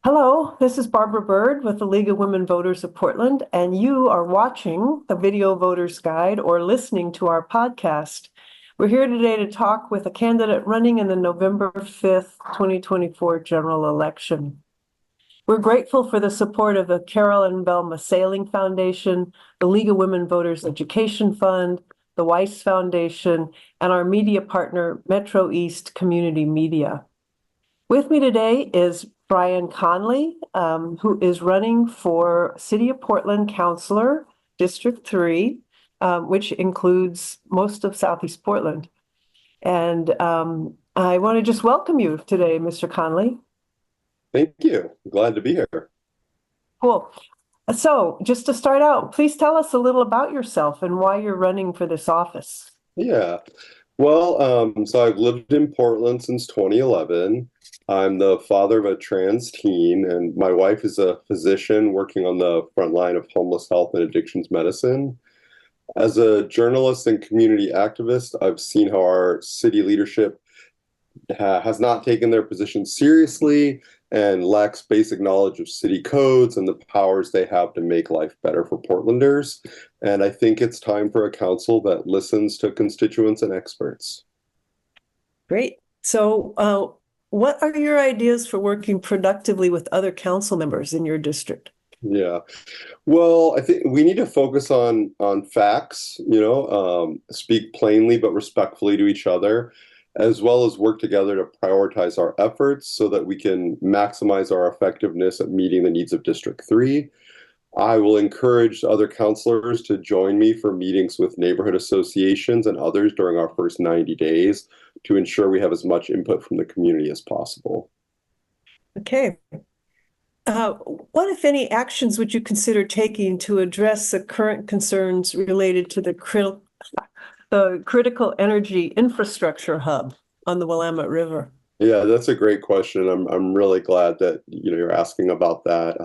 Hello, this is Barbara Bird with the League of Women Voters of Portland, and you are watching the Video Voters Guide or listening to our podcast. We're here today to talk with a candidate running in the November 5th, 2024 general election. We're grateful for the support of the Carol and Velma Sailing Foundation, the League of Women Voters Education Fund, the Weiss Foundation, and our media partner, Metro East Community Media. With me today is Brian Conley, who is running for City of Portland Councilor, District 3, which includes most of Southeast Portland. And I want to just welcome you today, Mr. Conley. Thank you. Glad to be here. Cool. So just to start out, please tell us a little about yourself and why you're running for this office. Yeah. So I've lived in Portland since 2011. I'm the father of a trans teen, and my wife is a physician working on the front line of homeless health and addictions medicine. As a journalist and community activist, I've seen how our city leadership has not taken their position seriously and lacks basic knowledge of city codes and the powers they have to make life better for Portlanders. And I think it's time for a council that listens to constituents and experts. Great. So what are your ideas for working productively with other council members in your district? Yeah. Well, I think we need to focus on facts, speak plainly but respectfully to each other, as well as work together to prioritize our efforts so that we can maximize our effectiveness at meeting the needs of District 3. I will encourage other councilors to join me for meetings with neighborhood associations and others during our first 90 days to ensure we have as much input from the community as possible. Okay. What, if any, actions would you consider taking to address the current concerns related to the critical energy infrastructure hub on the Willamette River? Yeah, that's a great question. I'm really glad that you're asking about that.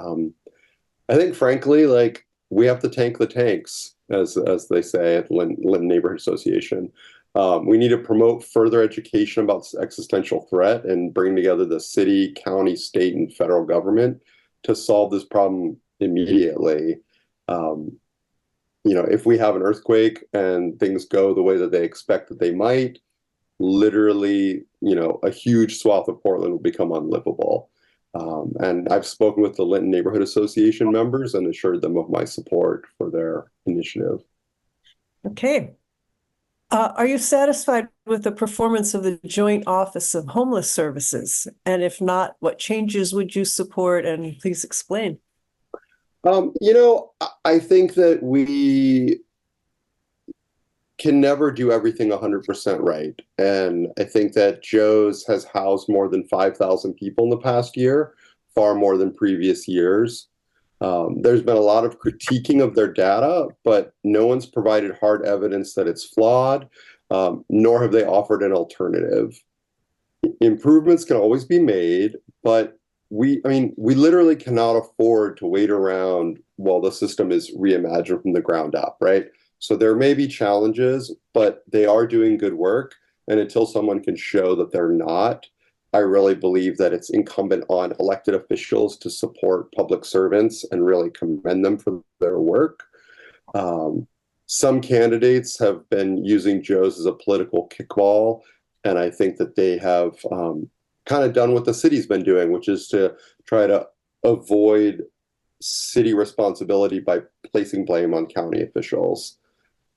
I think, frankly, like we have to tank the tanks, as they say at Linton Neighborhood Association. We need to promote further education about this existential threat and bring together the city, county, state, and federal government to solve this problem immediately. If we have an earthquake and things go the way that they expect that they might, literally, a huge swath of Portland will become unlivable. And I've spoken with the Linton Neighborhood Association members and assured them of my support for their initiative. Okay. Are you satisfied with the performance of the Joint Office of Homeless Services? And if not, what changes would you support? And please explain. I think that we can never do everything 100% right. And I think that Joe's has housed more than 5,000 people in the past year, far more than previous years. There's been a lot of critiquing of their data, but no one's provided hard evidence that it's flawed, nor have they offered an alternative. Improvements can always be made, but we literally cannot afford to wait around while the system is reimagined from the ground up, right? So there may be challenges, but they are doing good work. And until someone can show that they're not, I really believe that it's incumbent on elected officials to support public servants and really commend them for their work. Some candidates have been using Joe's as a political kickball, and I think that they have kind of done what the city's been doing, which is to try to avoid city responsibility by placing blame on county officials.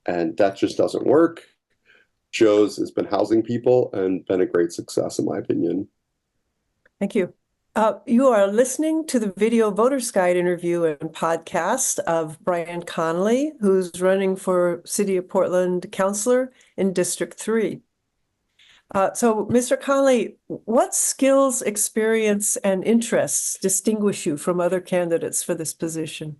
And that just doesn't work. Joe's has been housing people and been a great success, in my opinion. Thank you. You are listening to the Video Voters Guide interview and podcast of Brian Conley, who's running for City of Portland Councilor in District 3. So, Mr. Conley, what skills, experience, and interests distinguish you from other candidates for this position?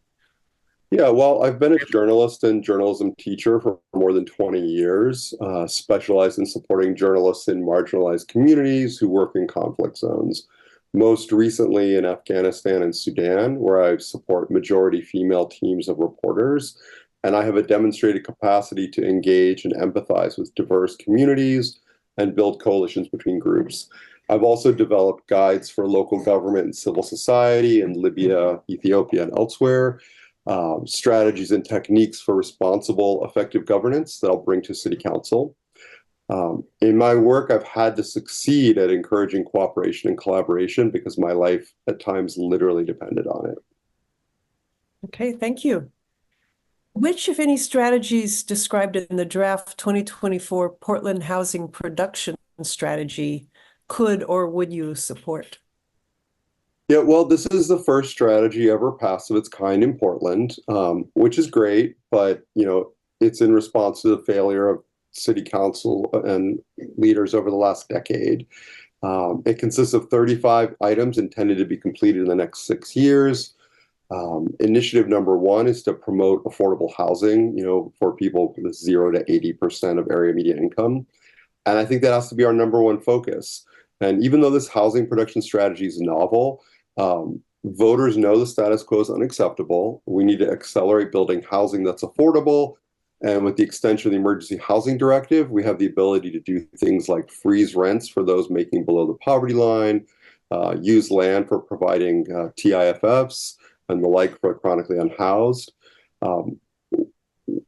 Yeah, well, I've been a journalist and journalism teacher for more than 20 years, specialized in supporting journalists in marginalized communities who work in conflict zones. Most recently in Afghanistan and Sudan, where I support majority female teams of reporters. And I have a demonstrated capacity to engage and empathize with diverse communities and build coalitions between groups. I've also developed guides for local government and civil society in Libya, Ethiopia, and elsewhere, strategies and techniques for responsible, effective governance that I'll bring to City Council. In my work, I've had to succeed at encouraging cooperation and collaboration because my life at times literally depended on it. Okay, thank you. Which, if any, strategies described in the draft 2024 Portland Housing Production Strategy could or would you support? Yeah, well, this is the first strategy ever passed of its kind in Portland, which is great, but it's in response to the failure of city council and leaders over the last decade. It consists of 35 items intended to be completed in the next 6 years. Initiative number one is to promote affordable housing, for people with 0 to 80% of area median income. And I think that has to be our number one focus. And even though this housing production strategy is novel, voters know the status quo is unacceptable. We need to accelerate building housing that's affordable. And with the extension of the Emergency Housing Directive, we have the ability to do things like freeze rents for those making below the poverty line, use land for providing TIFFs and the like for chronically unhoused.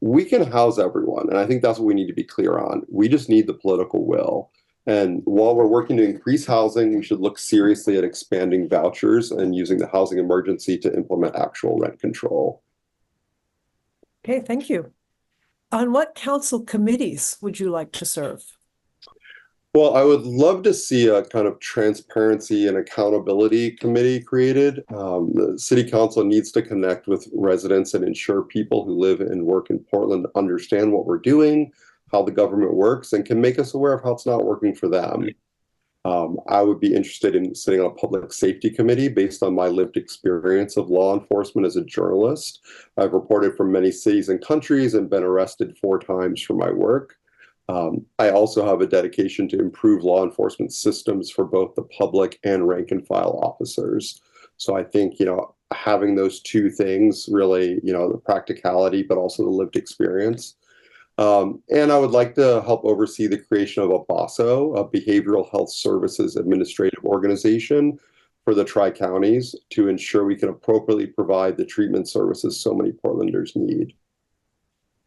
We can house everyone, and I think that's what we need to be clear on. We just need the political will. And while we're working to increase housing, we should look seriously at expanding vouchers and using the housing emergency to implement actual rent control. Okay, thank you. On what council committees would you like to serve? Well, I would love to see a kind of transparency and accountability committee created. The city council needs to connect with residents and ensure people who live and work in Portland understand what we're doing, how the government works, and can make us aware of how it's not working for them. I would be interested in sitting on a public safety committee based on my lived experience of law enforcement as a journalist. I've reported from many cities and countries and been arrested 4 times for my work. I also have a dedication to improve law enforcement systems for both the public and rank and file officers. So I think, having those two things really, the practicality, but also the lived experience. And I would like to help oversee the creation of a BASO, a Behavioral Health Services Administrative Organization for the Tri-Counties to ensure we can appropriately provide the treatment services so many Portlanders need.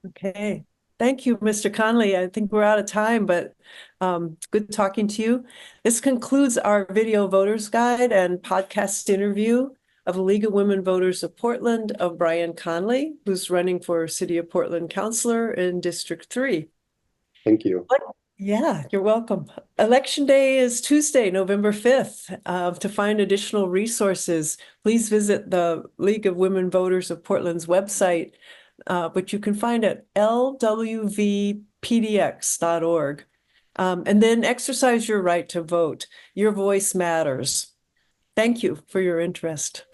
Okay. Thank you, Mr. Conley. I think we're out of time, but it's good talking to you. This concludes our video voters guide and podcast interview of the League of Women Voters of Portland of Brian Conley, who's running for City of Portland Councilor in District 3. Thank you. Yeah, you're welcome. Election Day is Tuesday, November 5th. To find additional resources, please visit the League of Women Voters of Portland's website, but you can find it lwvpdx.org. And then exercise your right to vote. Your voice matters. Thank you for your interest.